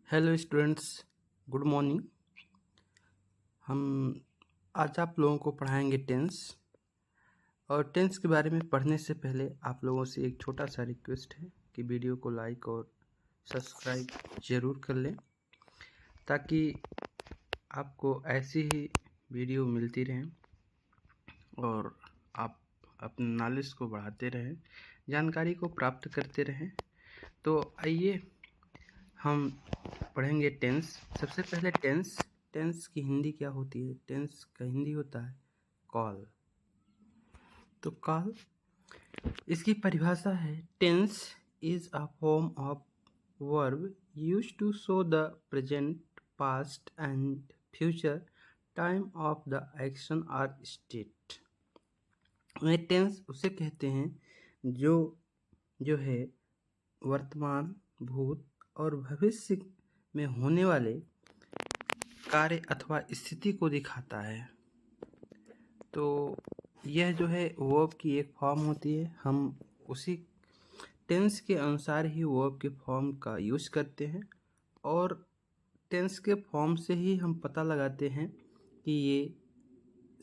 Hello students, good morning. हम आज आप लोगों को पढ़ाएंगे टेंस। और टेंस के बारे में पढ़ने से पहले आप लोगों से एक छोटा सा रिक्वेस्ट है कि वीडियो को लाइक और सब्सक्राइब ज़रूर कर लें, ताकि आपको ऐसी ही वीडियो मिलती रहें और आप अपने नॉलेज को बढ़ाते रहें, जानकारी को प्राप्त करते रहें। तो आइए हम पढ़ेंगे टेंस। सबसे पहले टेंस की हिंदी क्या होती है? टेंस का हिंदी होता है कॉल। तो कॉल, इसकी परिभाषा है tense is a form of verb used to show the present, past and future time of the action और स्टेट। टेंस उसे कहते हैं जो है वर्तमान, भूत और भविष्य में होने वाले कार्य अथवा स्थिति को दिखाता है। तो यह जो है वर्ब की एक फॉर्म होती है। हम उसी टेंस के अनुसार ही वर्ब के फॉर्म का यूज करते हैं और टेंस के फॉर्म से ही हम पता लगाते हैं कि ये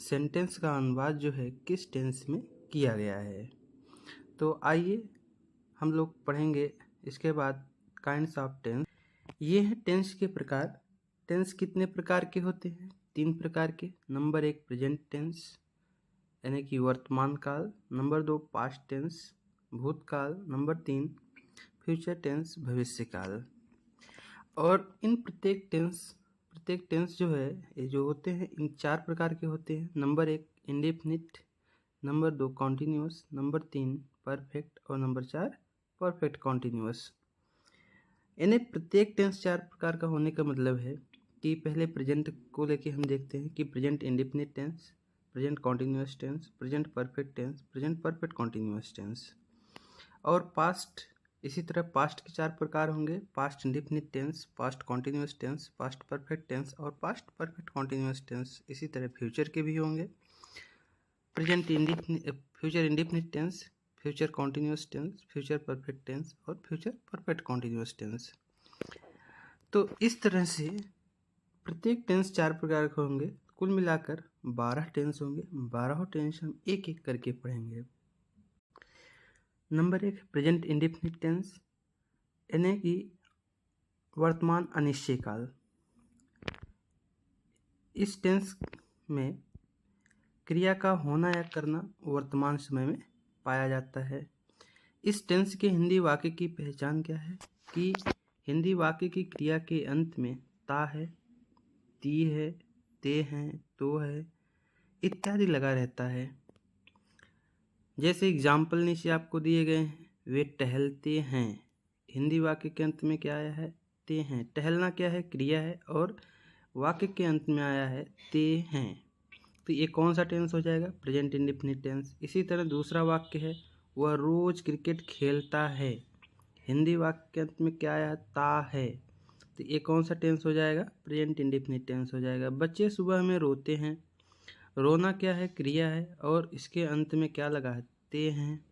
सेंटेंस का अनुवाद जो है किस टेंस में किया गया है। तो आइए हम लोग पढ़ेंगे इसके बाद काइंड्स ऑफ टेंस। ये हैं टेंस के प्रकार। टेंस कितने प्रकार के होते हैं? 3 प्रकार के। नंबर 1 प्रेजेंट टेंस यानी कि वर्तमान काल। नंबर 2 पास्ट टेंस भूतकाल। नंबर 3 फ्यूचर टेंस भविष्य काल। और इन प्रत्येक टेंस जो है ये जो होते हैं इन 4 प्रकार के होते हैं। Number 1 indefinite, number 2 continuous, number 3 perfect और नंबर 4 परफेक्ट कॉन्टिन्यूअस। इन्हें प्रत्येक टेंस 4 प्रकार का होने का मतलब है कि पहले प्रेजेंट को लेके हम देखते हैं कि present indefinite tense, present continuous tense, present perfect tense, present perfect continuous tense. और पास्ट, इसी तरह पास्ट के 4 प्रकार होंगे। Past indefinite tense, past continuous tense, past perfect tense और पास्ट परफेक्ट कॉन्टिन्यूअस टेंस। इसी तरह फ्यूचर के भी होंगे। Present indefinite, future indefinite tense, future continuous tense, future perfect tense और फ्यूचर परफेक्ट कॉन्टिन्यूअस टेंस। तो इस तरह से प्रत्येक टेंस 4 प्रकार के होंगे। कुल मिलाकर 12 टेंस होंगे। 12 टेंस हम एक एक करके पढ़ेंगे। नंबर 1 प्रेजेंट इंडेफिनिट टेंस यानी कि वर्तमान अनिश्चय काल। इस टेंस में क्रिया का होना या करना वर्तमान समय में पाया जाता है। इस टेंस के हिंदी वाक्य की पहचान क्या है कि हिंदी वाक्य की क्रिया के अंत में ता है, ती है, ते हैं, तो है इत्यादि लगा रहता है। जैसे एग्जाम्पल नीचे आपको दिए गए हैं। वे टहलते हैं, हिंदी वाक्य के अंत में क्या आया है? ते हैं। टहलना क्या है? क्रिया है और वाक्य के अंत में आया है ते हैं। तो ये कौन सा टेंस हो जाएगा? Present indefinite tense. इसी तरह दूसरा वाक्य है वह रोज क्रिकेट खेलता है, हिंदी वाक्य के अंत में क्या आया? ता है। तो ये कौन सा टेंस हो जाएगा? प्रेजेंट इंडेफिनिट टेंस हो जाएगा। बच्चे सुबह में रोते हैं, रोना क्या है? क्रिया है और इसके अंत में क्या लगा है? ते हैं,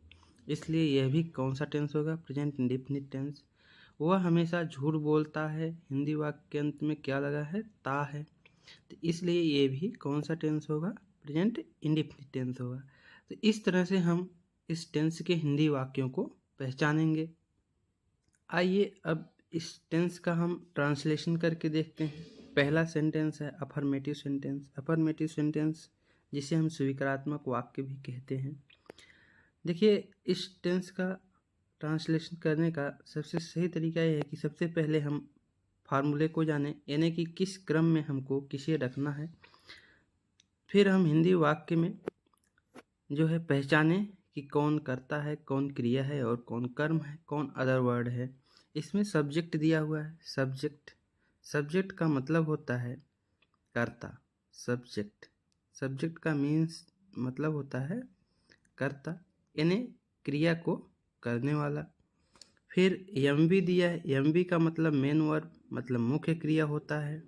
इसलिए यह भी कौन सा टेंस होगा? Present indefinite tense. वह हमेशा झूठ बोलता है, हिंदी वाक्य के अंत में क्या लगा है? ता है, तो इसलिए ये भी कौन सा टेंस होगा? प्रेजेंट इंडेफिनिट टेंस होगा। तो इस तरह से हम इस टेंस के हिंदी वाक्यों को पहचानेंगे। आइए अब इस टेंस का हम ट्रांसलेशन करके देखते हैं। पहला सेंटेंस है अफर्मेटिव सेंटेंस। अफर्मेटिव सेंटेंस जिसे हम स्वीकारात्मक वाक्य भी कहते हैं। देखिए, इस टेंस का ट्रांसलेशन करने का सबसे सही तरीका यह है कि सबसे पहले हम फार्मूले को जानें, यानी कि किस क्रम में हमको किसे रखना है। फिर हम हिंदी वाक्य में जो है पहचानें कि कौन करता है, कौन क्रिया है और कौन कर्म है, कौन अदर वर्ड है। इसमें सब्जेक्ट दिया हुआ है। सब्जेक्ट का मतलब होता है कर्ता। सब्जेक्ट का मीन्स मतलब होता है कर्ता, यानी क्रिया को करने वाला। फिर एम बी दिया है। एम बी का मतलब मेन वर्ब, मतलब मुख्य क्रिया होता है।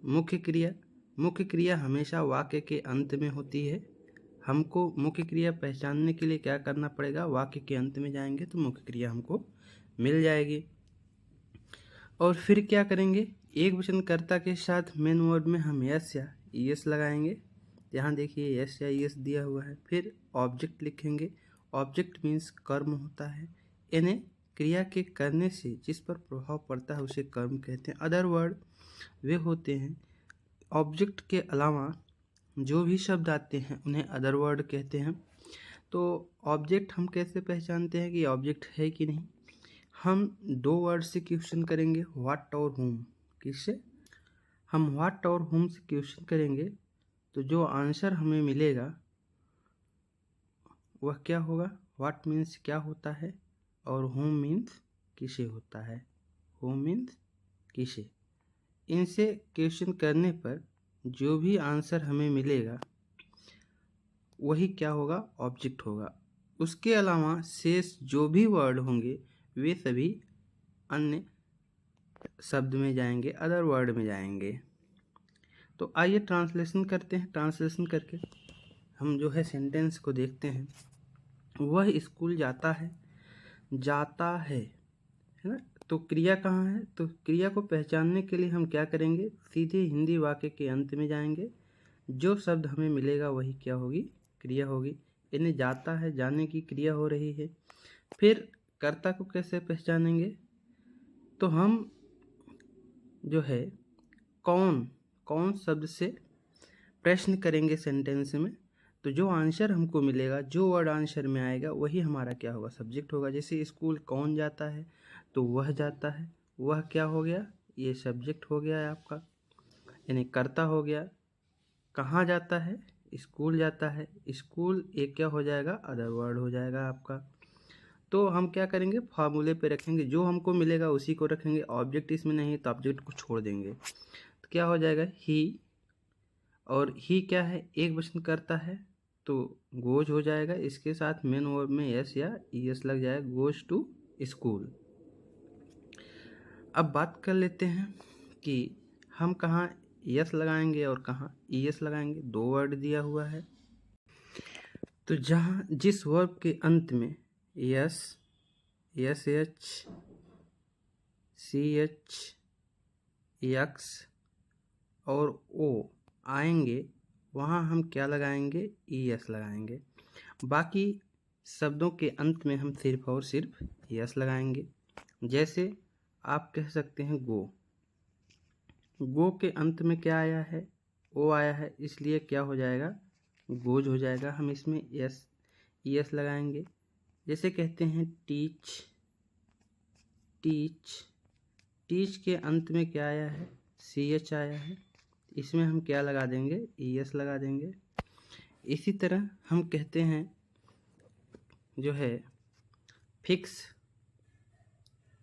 मुख्य क्रिया हमेशा वाक्य के अंत में होती है। हमको मुख्य क्रिया पहचानने के लिए क्या करना पड़ेगा? वाक्य के अंत में जाएंगे तो मुख्य क्रिया हमको मिल जाएगी। और फिर क्या करेंगे, एक वचनकर्ता के साथ मेन वर्ब में हम यस या ईएस लगाएंगे। यहाँ देखिए यस या ईएस दिया हुआ है। फिर ऑब्जेक्ट लिखेंगे। ऑब्जेक्ट मीन्स कर्म होता है, इन्हें क्रिया के करने से जिस पर प्रभाव पड़ता है उसे कर्म कहते हैं। अदर वर्ड वे होते हैं, ऑब्जेक्ट के अलावा जो भी शब्द आते हैं उन्हें अदर वर्ड कहते हैं। तो ऑब्जेक्ट हम कैसे पहचानते हैं कि ऑब्जेक्ट है कि नहीं? हम दो वर्ड से क्वेश्चन करेंगे, व्हाट और हुम। किससे? हम व्हाट और हुम से क्वेश्चन करेंगे तो जो आंसर हमें मिलेगा वह क्या होगा? व्हाट मीन्स क्या होता है और हुम मीन्स किसे होता है। हुम मीन्स किसे। इनसे क्वेश्चन करने पर जो भी आंसर हमें मिलेगा वही क्या होगा? ऑब्जेक्ट होगा। उसके अलावा शेष जो भी वर्ड होंगे वे सभी अन्य शब्द में जाएंगे, अदर वर्ड में जाएंगे। तो आइए ट्रांसलेशन करते हैं। ट्रांसलेशन करके हम जो है सेंटेंस को देखते हैं। वह स्कूल जाता है, जाता है ना। तो क्रिया कहाँ है? तो क्रिया को पहचानने के लिए हम क्या करेंगे, सीधे हिंदी वाक्य के अंत में जाएंगे। जो शब्द हमें मिलेगा वही क्या होगी? क्रिया होगी। इन्हें जाता है, जाने की क्रिया हो रही है। फिर कर्ता को कैसे पहचानेंगे? तो हम जो है कौन शब्द से प्रश्न करेंगे सेंटेंस में, तो जो आंसर हमको मिलेगा, जो वर्ड आंसर में आएगा वही हमारा क्या होगा? सब्जेक्ट होगा। जैसे स्कूल कौन जाता है तो वह जाता है, वह क्या हो गया? ये सब्जेक्ट हो गया है आपका, यानी कर्ता हो गया। कहाँ जाता है? स्कूल जाता है, स्कूल एक क्या हो जाएगा? अदर वर्ड हो जाएगा आपका। तो हम क्या करेंगे, फार्मूले पे रखेंगे, जो हमको मिलेगा उसी को रखेंगे। ऑब्जेक्ट इसमें नहीं तो ऑब्जेक्ट को छोड़ देंगे। तो क्या हो जाएगा? ही, और ही क्या है? एक वचन करता है तो गोज हो जाएगा। इसके साथ मेन वर्ब में यस या ईएस लग जाएगा, गोज टू स्कूल। अब बात कर लेते हैं कि हम कहाँ यस लगाएंगे और कहाँ ईएस लगाएंगे। दो वर्ड दिया हुआ है, तो जहाँ जिस वर्ब के अंत में s, s h, c h, x और ओ आएंगे वहाँ हम क्या लगाएंगे? ईएस लगाएंगे। बाकी शब्दों के अंत में हम सिर्फ और सिर्फ यस लगाएंगे। जैसे आप कह सकते हैं गो, गो के अंत में क्या आया है? ओ आया है, इसलिए क्या हो जाएगा? गोज हो जाएगा। हम इसमें यस ईएस लगाएंगे। जैसे कहते हैं टीच, टीच, टीच के अंत में क्या आया है? सी एच आया है, इसमें हम क्या लगा देंगे? ईएस लगा देंगे। इसी तरह हम कहते हैं जो है फिक्स,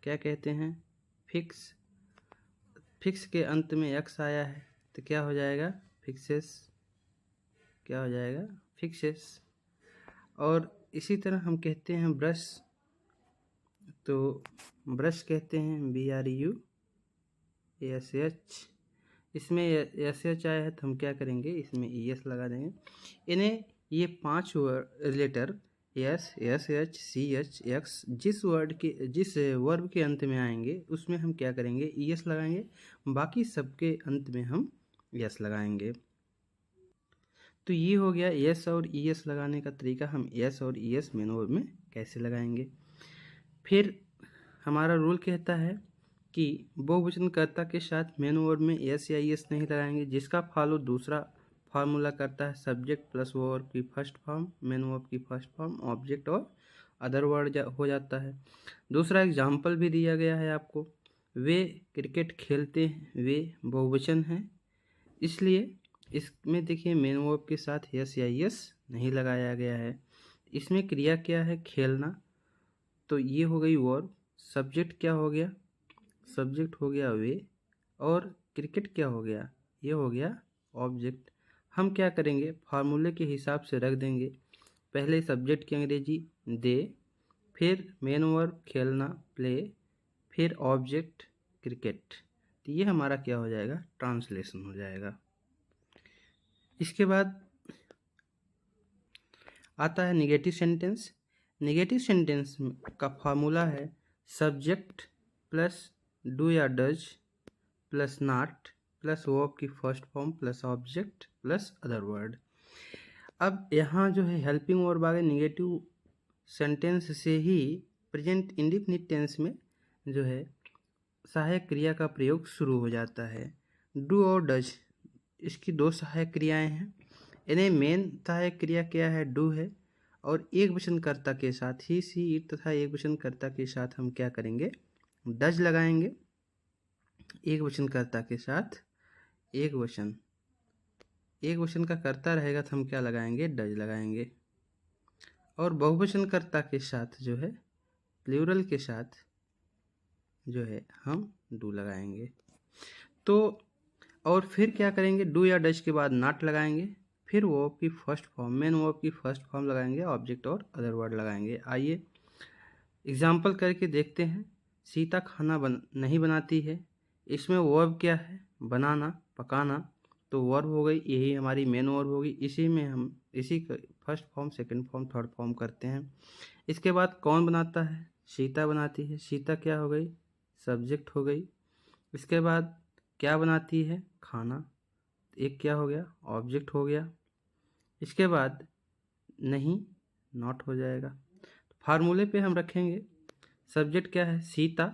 क्या कहते हैं? फिक्स, फिक्स के अंत में एक्स आया है तो क्या हो जाएगा? फिक्सेस, क्या हो जाएगा? फिक्सेस। और इसी तरह हम कहते हैं ब्रश, तो ब्रश कहते हैं BRU SH, इसमें SH आया है तो हम क्या करेंगे? इसमें ES लगा देंगे। इन्हें ये 5 letter s, s h, c h, x जिस वर्ब के अंत में आएंगे उसमें हम क्या करेंगे? ईएस लगाएंगे। बाकी सबके अंत में हम एस लगाएंगे। तो ये हो गया एस और ईएस लगाने का तरीका। हम एस और ईएस मेन वर्ब में कैसे लगाएंगे। फिर हमारा रूल कहता है कि बहुवचनकर्ता के साथ मेन वर्ब में एस या ईएस नहीं लगाएंगे, जिसका फॉलो दूसरा फार्मूला करता है। सब्जेक्ट प्लस वर्ब की फर्स्ट फॉर्म, मेन वर्ब की फर्स्ट फॉर्म, ऑब्जेक्ट और अदर वर्ड हो जाता है। दूसरा एग्जाम्पल भी दिया गया है आपको। वे क्रिकेट खेलते हैं, वे बहुवचन हैं, इसलिए इसमें देखिए मेन वर्ब के साथ यस या यस नहीं लगाया गया है। इसमें क्रिया क्या है? खेलना, तो ये हो गई वर्ब। सब्जेक्ट क्या हो गया? सब्जेक्ट हो गया वे, और क्रिकेट क्या हो गया? ये हो गया ऑब्जेक्ट। हम क्या करेंगे? फार्मूले के हिसाब से रख देंगे। पहले सब्जेक्ट की अंग्रेजी दे, फिर मेन वर्ब खेलना प्ले, फिर ऑब्जेक्ट क्रिकेट। तो ये हमारा क्या हो जाएगा? ट्रांसलेशन हो जाएगा। इसके बाद आता है निगेटिव सेंटेंस। निगेटिव सेंटेंस का फार्मूला है सब्जेक्ट प्लस डू या does plus not plus verb की first form plus object plus other word. अब यहाँ जो है हेल्पिंग वर्ब आ गए निगेटिव सेंटेंस से ही प्रेजेंट इंडेफिनिट टेंस में जो है सहायक क्रिया का प्रयोग शुरू हो जाता है। डू और डज इसकी दो सहायक क्रियाएं हैं। इन्हें मेन सहायक क्रिया क्या है, डू है, और एक वचनकर्ता के साथ ही सी इट तथा एक वचनकर्ता के साथ हम क्या करेंगे, डज लगाएंगे। एक वचनकर्ता के साथ एक वचन का कर्ता रहेगा तो हम क्या लगाएंगे, डज लगाएंगे। और बहुवचनकर्ता के साथ जो है प्लूरल के साथ जो है हम डू लगाएंगे। तो और फिर क्या करेंगे, डू या डज के बाद नॉट लगाएंगे, फिर वर्ब की फर्स्ट फॉर्म मेन वर्ब की फर्स्ट फॉर्म लगाएंगे, ऑब्जेक्ट और अदर वर्ड लगाएंगे। आइए एग्जाम्पल करके देखते हैं। सीता खाना नहीं बनाती है, इसमें वर्ब क्या है, बनाना, पकाना, तो वर्ब हो गई, यही हमारी मेन वर्ब होगी। इसी में हम इसी का first form second form third form करते हैं। इसके बाद कौन बनाता है, सीता बनाती है, सीता क्या हो गई, सब्जेक्ट हो गई। इसके बाद क्या बनाती है, खाना, एक क्या हो गया, ऑब्जेक्ट हो गया। इसके बाद नहीं, नॉट हो जाएगा। फार्मूले पे हम रखेंगे, सब्जेक्ट क्या है, सीता,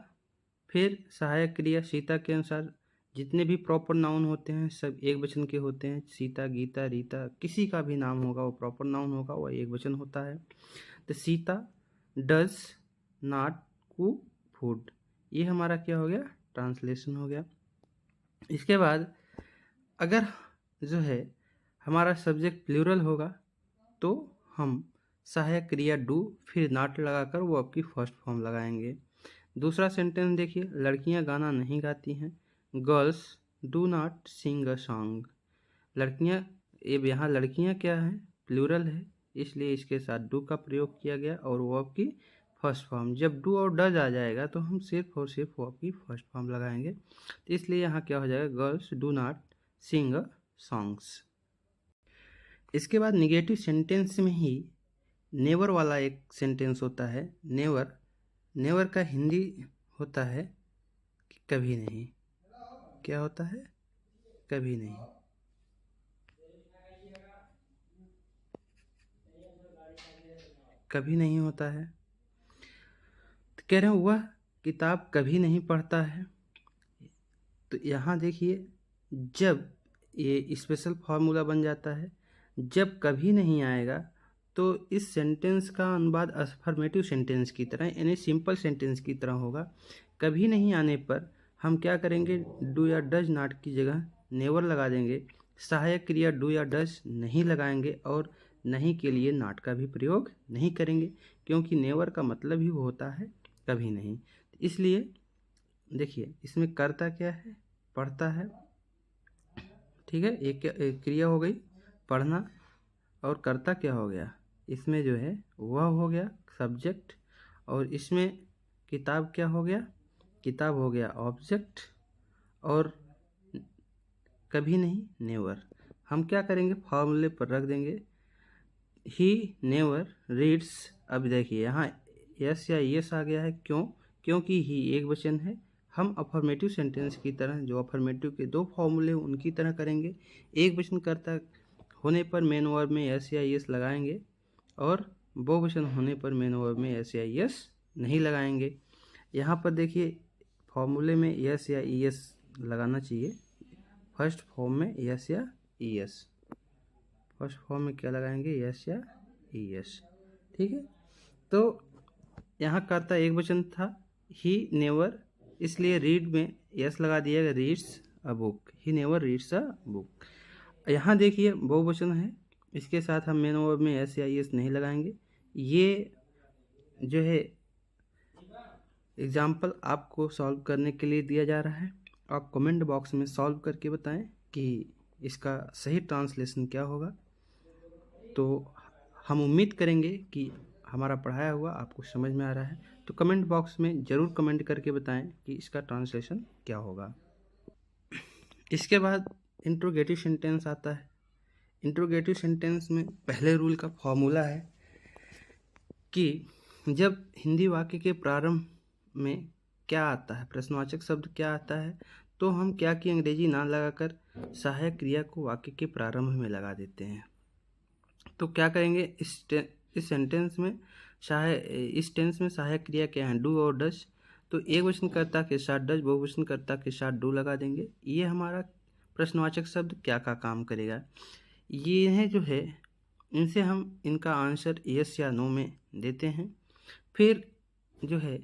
फिर सहायक क्रिया सीता के अनुसार जितने भी प्रॉपर नाउन होते हैं सब एक वचन के होते हैं। सीता, गीता, रीता, किसी का भी नाम होगा वो प्रॉपर नाउन होगा, वो एक वचन होता है। तो Sita does not cook food, ये हमारा क्या हो गया, ट्रांसलेशन हो गया। इसके बाद अगर जो है हमारा सब्जेक्ट प्लूरल होगा तो हम सहायक क्रिया डू फिर नॉट लगाकर वो आपकी फर्स्ट फॉर्म लगाएंगे। दूसरा सेंटेंस देखिए, लड़कियां गाना नहीं गाती हैं, girls do not sing a song. लड़कियां, ये यहाँ लड़कियां क्या है, प्लूरल है, इसलिए इसके साथ डू का प्रयोग किया गया और वो आपकी फर्स्ट फॉर्म। जब डू और डज आ जाएगा तो हम सिर्फ और सिर्फ वो आपकी फर्स्ट फॉर्म लगाएंगे, तो इसलिए यहाँ क्या हो जाएगा, girls do not sing a songs. इसके बाद निगेटिव सेंटेंस में ही नेवर वाला एक सेंटेंस होता है। नेवर का हिंदी होता है कि कभी नहीं। क्या होता है, कभी नहीं। कभी नहीं होता है, तो कह रहे हैं वह किताब कभी नहीं पढ़ता है। तो यहाँ देखिए, जब ये स्पेशल फार्मूला बन जाता है, जब कभी नहीं आएगा तो इस सेंटेंस का अनुवाद अफर्मेटिव सेंटेंस की तरह यानी सिंपल सेंटेंस की तरह होगा। कभी नहीं आने पर हम क्या करेंगे, डू या डज नॉट की जगह नेवर लगा देंगे, सहायक क्रिया डू या डज नहीं लगाएंगे और नहीं के लिए नॉट का भी प्रयोग नहीं करेंगे, क्योंकि नेवर का मतलब ही वो होता है कभी नहीं। इसलिए देखिए इसमें कर्ता क्या है, पढ़ता है, ठीक है, एक क्रिया हो गई पढ़ना, और कर्ता क्या हो गया, इसमें जो है वह हो गया सब्जेक्ट, और इसमें किताब क्या हो गया, किताब हो गया ऑब्जेक्ट, और कभी नहीं नेवर। हम क्या करेंगे, फॉर्मूले पर रख देंगे, ही नेवर रीड्स। अब देखिए यहाँ यस या यस आ गया है, क्योंकि ही एक वचन है। हम अफर्मेटिव सेंटेंस की तरह जो अफर्मेटिव के दो फॉर्मूले उनकी तरह करेंगे, एक वचन करता होने पर मेन वर्ब में एस या यस लगाएंगे और बहुवचन होने पर मेन वर्ब में एस या यस नहीं लगाएंगे। यहाँ पर देखिए फॉर्मूले में यस या यस लगाना चाहिए, फर्स्ट फॉर्म में यस या यस, फर्स्ट फॉर्म में क्या लगाएंगे, यस या यस, ठीक है। तो यहाँ कर्ता एक वचन था, ही नेवर, इसलिए रीड में यस लगा दिया गया, reads a book, he never reads a book. यहाँ देखिए बहुवचन है, इसके साथ हम मेन वर्ब में एस या एस नहीं लगाएंगे। ये जो है एग्जाम्पल आपको सॉल्व करने के लिए दिया जा रहा है। आप कमेंट बॉक्स में सॉल्व करके बताएं कि इसका सही ट्रांसलेशन क्या होगा। तो हम उम्मीद करेंगे कि हमारा पढ़ाया हुआ आपको समझ में आ रहा है। तो कमेंट बॉक्स में ज़रूर कमेंट करके बताएं कि इसका ट्रांसलेशन क्या होगा। इसके बाद इंट्रोगेटिव सेंटेंस आता है। इंट्रोगेटिव सेंटेंस में पहले रूल का फॉर्मूला है कि जब हिंदी वाक्य के प्रारंभ में क्या आता है, प्रश्नवाचक शब्द क्या आता है, तो हम क्या की अंग्रेजी ना लगाकर सहायक क्रिया को वाक्य के प्रारंभ में लगा देते हैं। तो क्या करेंगे, इस सेंटेंस में इस टेंस में सहायक क्रिया क्या है, डू और डज। तो एक वचनकर्ता के साथ डज, बहुवचनकर्ता के साथ डू लगा देंगे। ये हमारा प्रश्नवाचक शब्द क्या का काम करेगा। ये है जो है, इनसे हम इनका आंसर यस या नो में देते हैं। फिर जो है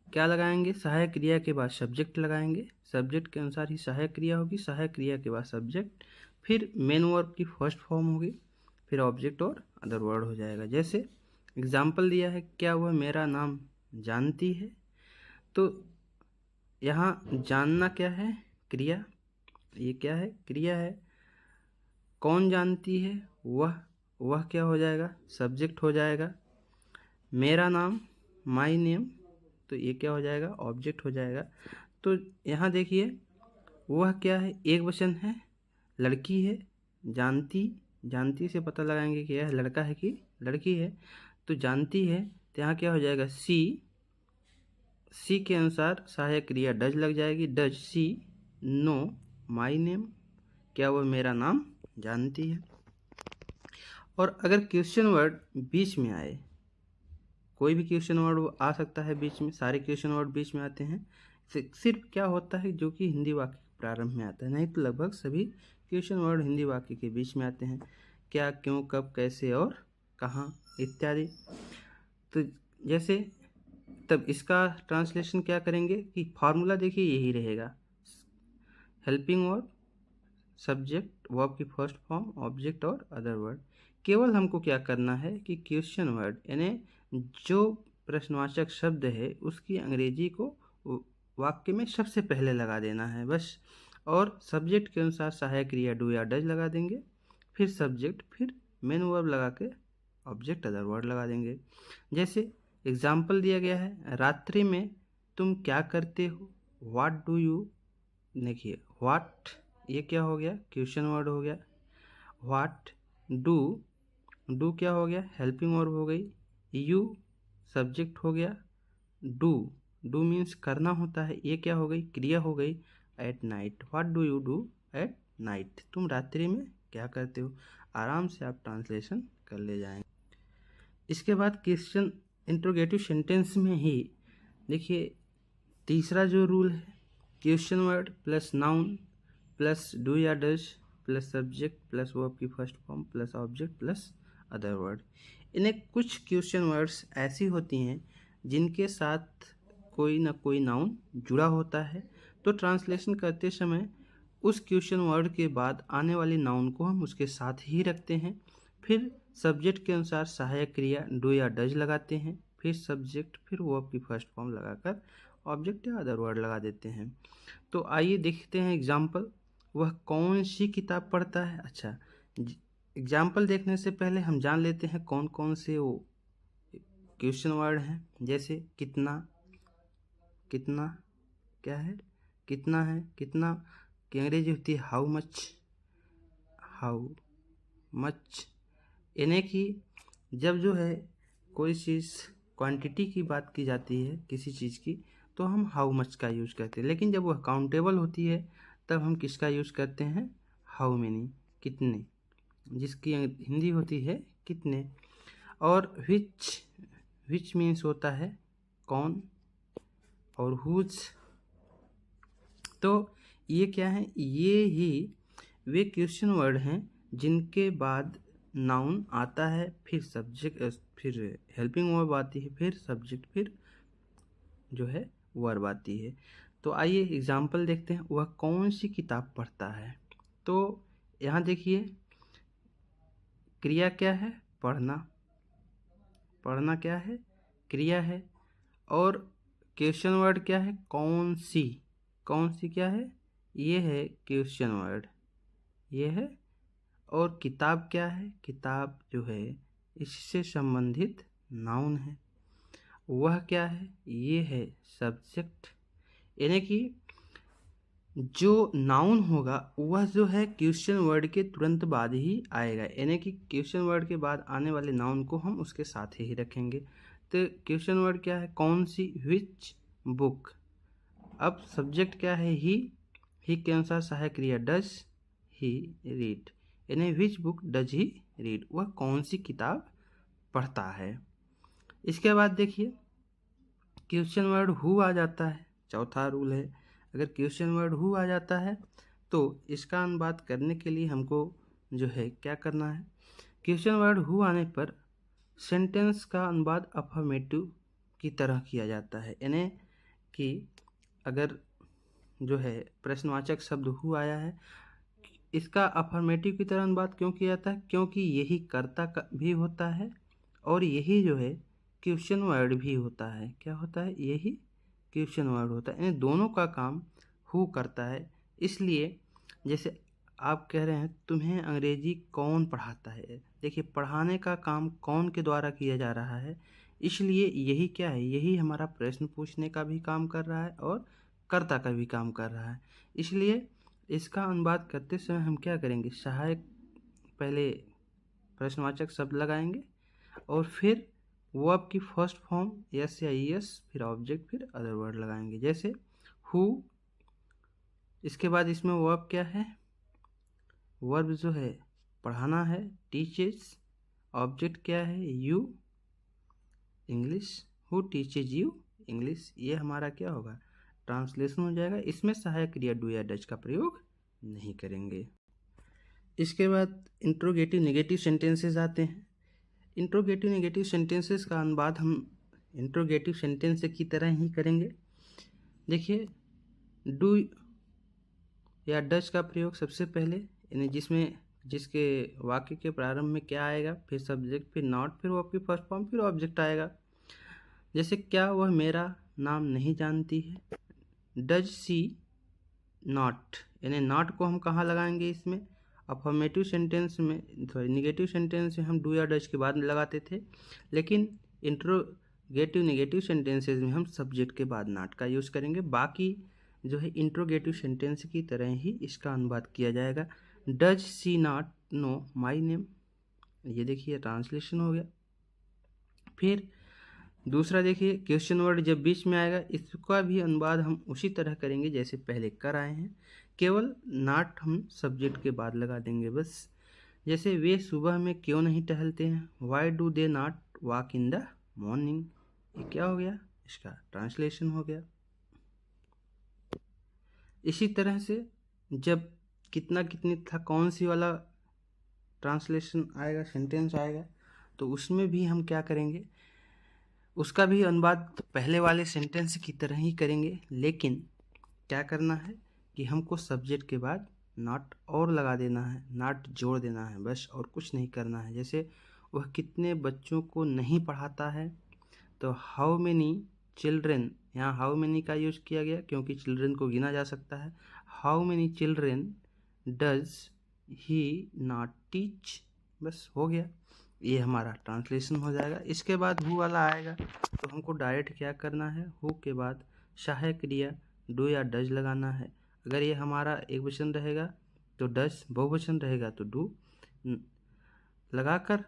क्या लगाएंगे, सहायक क्रिया के बाद सब्जेक्ट लगाएंगे, सब्जेक्ट के अनुसार ही सहायक क्रिया होगी, सहायक क्रिया के बाद सब्जेक्ट, फिर मेन वर्ब की फर्स्ट फॉर्म होगी, फिर ऑब्जेक्ट और अदर वर्ड हो जाएगा। जैसे एग्जाम्पल दिया है, क्या वह मेरा नाम जानती है। तो यहाँ जानना क्या है, क्रिया, ये क्या है, क्रिया है। कौन जानती है, वह क्या हो जाएगा, सब्जेक्ट हो जाएगा। मेरा नाम, माई नेम, तो ये क्या हो जाएगा, ऑब्जेक्ट हो जाएगा। तो यहाँ देखिए, वह क्या है, एक वचन है, लड़की है, जानती से पता लगाएंगे कि यह लड़का है कि लड़की है। तो जानती है, तो यहाँ क्या हो जाएगा, सी के अनुसार सहायक क्रिया डज लग जाएगी, does she know my name, क्या वह मेरा नाम जानती है। और अगर क्वेश्चन वर्ड बीच में आए, कोई भी क्वेश्चन वर्ड आ सकता है बीच में, सारे क्वेश्चन वर्ड बीच में आते हैं, सिर्फ क्या होता है जो कि हिंदी वाक्य के प्रारंभ में आता है, नहीं तो लगभग सभी क्वेश्चन वर्ड हिंदी वाक्य के बीच में आते हैं। क्या, क्यों, कब, कैसे और कहाँ इत्यादि। तो जैसे तब इसका ट्रांसलेशन क्या करेंगे कि फॉर्मूला देखिए यही रहेगा, हेल्पिंग वर्ब, सब्जेक्ट, वर्ब की फर्स्ट फॉर्म, ऑब्जेक्ट और अदर वर्ड। केवल हमको क्या करना है कि क्वेश्चन वर्ड यानी जो प्रश्नवाचक शब्द है उसकी अंग्रेजी को वाक्य में सबसे पहले लगा देना है बस। और सब्जेक्ट के अनुसार सहायक क्रिया डू या डज लगा देंगे, फिर सब्जेक्ट, फिर मेन वर्ब लगा के ऑब्जेक्ट अदर वर्ड लगा देंगे। जैसे एग्जाम्पल दिया गया है, रात्रि में तुम क्या करते हो, व्हाट डू यू। देखिए व्हाट, ये क्या हो गया, क्वेश्चन वर्ड हो गया। व्हाट, डू क्या हो गया, हेल्पिंग वर्ब हो गई। यू सब्जेक्ट हो गया। डू मीन्स करना होता है, ये क्या हो गई, क्रिया हो गई। At night, what do you do at night, तुम रात्रि में क्या करते हो। आराम से आप ट्रांसलेशन कर ले जाएंगे। इसके बाद क्वेश्चन इंट्रोगेटिव सेंटेंस में ही देखिए तीसरा जो रूल है, question word plus noun plus do या does plus subject plus verb की first form plus object plus other word. इन्हें कुछ क्वेश्चन वर्ड्स ऐसी होती हैं जिनके साथ कोई ना कोई नाउन जुड़ा होता है, तो ट्रांसलेशन करते समय उस क्वेश्चन वर्ड के बाद आने वाली नाउन को हम उसके साथ ही रखते हैं। फिर सब्जेक्ट के अनुसार सहायक क्रिया डू या डज लगाते हैं, फिर सब्जेक्ट, फिर वर्ब की फर्स्ट फॉर्म लगाकर ऑब्जेक्ट या अदर वर्ड लगा देते हैं। तो आइए देखते हैं एग्जाम्पल, वह कौन सी किताब पढ़ता है। अच्छा, एग्जाम्पल देखने से पहले हम जान लेते हैं कौन कौन से वो क्वेश्चन वर्ड हैं। जैसे कितना क्या है, कितना है, कितना की अंग्रेजी होती है हाउ मच। यानी कि जब जो है कोई चीज़ क्वांटिटी की बात की जाती है किसी चीज़ की, तो हम हाउ मच का यूज़ करते हैं, लेकिन जब वह काउंटेबल होती है तब हम किसका यूज़ करते हैं, हाउ मेनी, कितने, जिसकी हिंदी होती है कितने। और विच मीन्स होता है कौन, और हुज। तो ये क्या है, ये ही वे क्वेश्चन वर्ड हैं जिनके बाद नाउन आता है, फिर सब्जेक्ट, फिर हेल्पिंग वर्ब आती है, फिर सब्जेक्ट, फिर जो है वर्ब आती है। तो आइए एग्जाम्पल देखते हैं, वह कौन सी किताब पढ़ता है। तो यहाँ देखिए क्रिया क्या है, पढ़ना क्या है, क्रिया है। और क्वेश्चन वर्ड क्या है, कौन सी क्या है, ये है क्वेश्चन वर्ड, ये है। और किताब क्या है, किताब जो है इससे संबंधित नाउन है। वह क्या है, ये है सब्जेक्ट। यानी कि जो नाउन होगा वह जो है क्वेश्चन वर्ड के तुरंत बाद ही आएगा, यानी कि क्वेश्चन वर्ड के बाद आने वाले नाउन को हम उसके साथ ही रखेंगे। तो क्वेश्चन वर्ड क्या है, कौन सी, विच बुक, अब सब्जेक्ट क्या है? ही के अनुसार सहायक क्रिया डज ही रीड, यानी which book does he read, वह कौन सी किताब पढ़ता है। इसके बाद देखिए क्वेश्चन वर्ड हु आ जाता है, चौथा रूल है। अगर क्वेश्चन वर्ड हु आ जाता है तो इसका अनुवाद करने के लिए हमको जो है क्या करना है, क्वेश्चन वर्ड हु आने पर सेंटेंस का अनुवाद अफर्मेटिव की तरह किया जाता है, यानी कि अगर जो है प्रश्नवाचक शब्द हु आया है, इसका अफर्मेटिव की तरह अनुवाद क्यों किया जाता है? क्योंकि यही कर्ता का भी होता है और यही जो है क्वेश्चन वर्ड भी होता है। क्या होता है? यही क्वेश्चन वर्ड होता है, यानी दोनों का काम हु करता है। इसलिए जैसे आप कह रहे हैं तुम्हें अंग्रेजी कौन पढ़ाता है, देखिए पढ़ाने का काम कौन के द्वारा किया जा रहा है, इसलिए यही क्या है, यही हमारा प्रश्न पूछने का भी काम कर रहा है और कर्ता का भी काम कर रहा है। इसलिए इसका अनुवाद करते समय हम क्या करेंगे, सहायक पहले प्रश्नवाचक शब्द लगाएंगे और फिर वर्ब की फर्स्ट फॉर्म यस या ईएस, फिर ऑब्जेक्ट, फिर अदर वर्ड लगाएंगे। जैसे हु, इसके बाद इसमें वर्ब क्या है, वर्ब जो है पढ़ाना है, टीचेस, ऑब्जेक्ट क्या है, you, English, who teaches you English, ये हमारा क्या होगा, ट्रांसलेशन हो जाएगा। इसमें सहायक क्रिया डू या डज का प्रयोग नहीं करेंगे। इसके बाद इंट्रोगेटिव नेगेटिव सेंटेंसेस आते हैं। इंट्रोगेटिव नेगेटिव सेंटेंसेस का अनुवाद हम इंट्रोगेटिव सेंटेंस की तरह ही करेंगे। देखिए डू या डज का प्रयोग सबसे पहले, यानी जिसके वाक्य के प्रारंभ में क्या आएगा, फिर सब्जेक्ट, फिर नॉट, फिर वर्ब की फर्स्ट फॉर्म, फिर ऑब्जेक्ट आएगा। जैसे क्या वह मेरा नाम नहीं जानती है, डज सी नॉट, यानी नॉट को हम कहाँ लगाएंगे, इसमें अफर्मेटिव सेंटेंस में, सॉरी निगेटिव सेंटेंस में हम डू या डज के बाद लगाते थे, लेकिन इंट्रोगेटिव नेगेटिव सेंटेंसेस में हम सब्जेक्ट के बाद नॉट का यूज़ करेंगे। बाकी जो है इंट्रोगेटिव सेंटेंस की तरह ही इसका अनुवाद किया जाएगा। Does she not know my name, ये देखिए ट्रांसलेशन हो गया। फिर दूसरा देखिए क्वेश्चन वर्ड जब बीच में आएगा, इसका भी अनुवाद हम उसी तरह करेंगे जैसे पहले कर आए हैं, केवल नॉट हम सब्जेक्ट के बाद लगा देंगे बस। जैसे वे सुबह में क्यों नहीं टहलते हैं, why do they not walk in the morning, ये क्या हो गया, इसका ट्रांसलेशन हो गया। इसी तरह से जब कितना कितनी था कौन सी वाला ट्रांसलेशन आएगा, सेंटेंस आएगा, तो उसमें भी हम क्या करेंगे, उसका भी अनुवाद पहले वाले सेंटेंस की तरह ही करेंगे, लेकिन क्या करना है कि हमको सब्जेक्ट के बाद नॉट और लगा देना है, नॉट जोड़ देना है बस, और कुछ नहीं करना है। जैसे वह कितने बच्चों को नहीं पढ़ाता है, तो हाउ मेनी चिल्ड्रेन, यहाँ हाउ मेनी का यूज किया गया क्योंकि चिल्ड्रेन को गिना जा सकता है। How many children does he not teach, बस हो गया, ये हमारा ट्रांसलेशन हो जाएगा। इसके बाद हु वाला आएगा तो हमको डायरेक्ट क्या करना है, हु के बाद सहायक क्रिया डू या डज लगाना है। अगर ये हमारा एक वचन रहेगा तो डज, बहुवचन रहेगा तो डू, लगाकर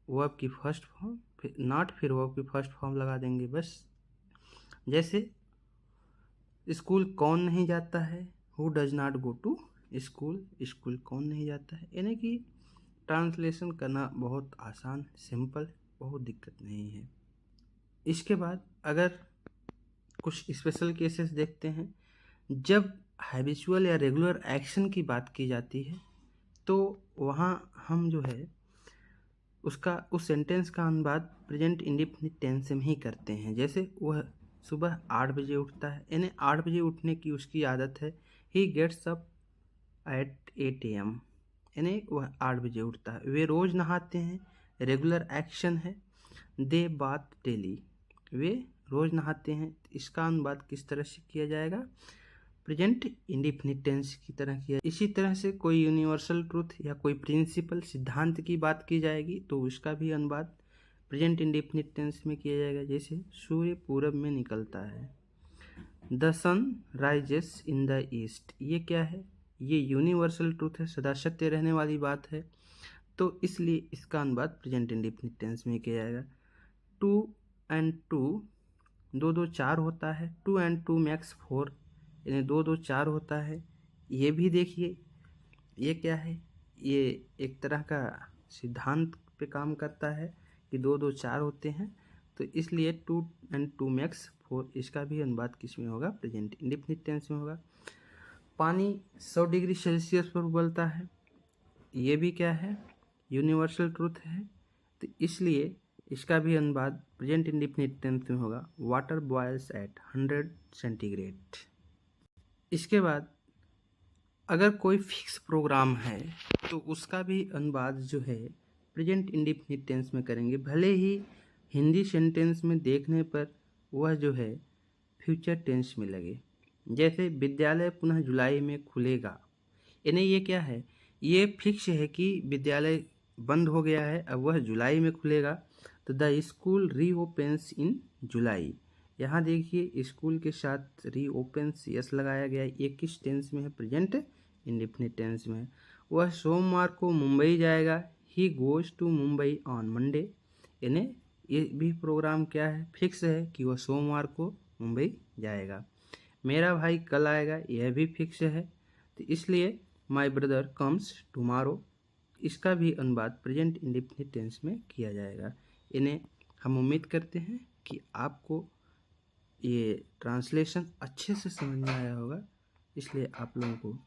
वर्ब की फर्स्ट फॉर्म, फिर नॉट, फिर वर्ब की फर्स्ट फॉर्म लगा देंगे बस। जैसे स्कूल कौन नहीं जाता है, who does not go to school, school कौन नहीं जाता है, यानी कि ट्रांसलेशन करना बहुत आसान, सिंपल, बहुत दिक्कत नहीं है। इसके बाद अगर कुछ स्पेशल केसेस देखते हैं, जब हैबिचुअल या रेगुलर एक्शन की बात की जाती है तो वहाँ हम जो है उस सेंटेंस का अनुवाद प्रेजेंट इंडेफिनिट टेंस में ही करते हैं। जैसे वह सुबह 8 बजे उठता है, यानी 8 बजे उठने की उसकी आदत है। He gets up at 8 AM, यानी वह 8 बजे उठता है। वे रोज़ नहाते हैं, रेगुलर एक्शन है। दे बाथ डेली, वे रोज़ नहाते हैं। इसका अनुवाद किस तरह से किया जाएगा, प्रेजेंट इंडेफिनिट टेंस की तरह किया। इसी तरह से कोई यूनिवर्सल ट्रूथ या कोई प्रिंसिपल सिद्धांत की बात की जाएगी तो उसका भी अनुवाद प्रेजेंट इंडेफिनिट टेंस में किया जाएगा। जैसे सूर्य पूरब में निकलता है, the sun rises in the east, ये क्या है, ये यूनिवर्सल ट्रूथ है, सदा सत्य रहने वाली बात है, तो इसलिए इसका अनुवाद प्रेजेंट इंडेफिनिट टेंस में किया जाएगा। 2 and 2, 2 2 4 होता है, 2 and 2 makes 4, यानी 2 2 4 होता है। ये भी देखिए, ये क्या है, ये एक तरह का सिद्धांत पे काम करता है कि 2 2 4 होते हैं, तो इसलिए 2 and 2 makes 4, इसका भी अनुवाद किस में होगा, प्रेजेंट इंडेफिनिट टेंस में होगा। पानी 100 डिग्री सेल्सियस पर उबलता है, ये भी क्या है, यूनिवर्सल ट्रूथ है, तो इसलिए इसका भी अनुवाद प्रेजेंट इंडेफिनिट टेंस में होगा, वाटर बॉयल्स एट 100 सेंटीग्रेड। इसके बाद अगर कोई फिक्स प्रोग्राम है तो उसका भी अनुवाद जो है प्रेजेंट इंडेफिनिट टेंस में करेंगे, भले ही हिंदी सेंटेंस में देखने पर वह जो है फ्यूचर टेंस में लगे। जैसे विद्यालय पुनः जुलाई में खुलेगा, यानी ये क्या है, ये फिक्स है कि विद्यालय बंद हो गया है, अब वह जुलाई में खुलेगा, तो द स्कूल रीओपन्स इन जुलाई। यहाँ देखिए स्कूल के साथ रीओपन्स यस लगाया गया, ये किस टेंस में है, प्रेजेंट इंडेफिनिट टेंस में है। वह सोमवार को मुंबई जाएगा, he goes to Mumbai on Monday, यानी ये भी प्रोग्राम क्या है, फिक्स है कि वह सोमवार को मुंबई जाएगा। मेरा भाई कल आएगा, यह भी फिक्स है, तो इसलिए माई ब्रदर कम्स टुमारो, इसका भी अनुवाद प्रेजेंट इंडेफिनिट टेंस में किया जाएगा। इन्हें हम उम्मीद करते हैं कि आपको ये ट्रांसलेशन अच्छे से समझ में आया होगा, इसलिए आप लोगों को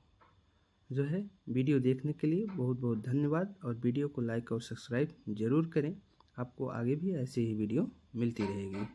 जो है वीडियो देखने के लिए बहुत बहुत धन्यवाद, और वीडियो को लाइक और सब्सक्राइब ज़रूर करें, आपको आगे भी ऐसी ही वीडियो मिलती रहेगी।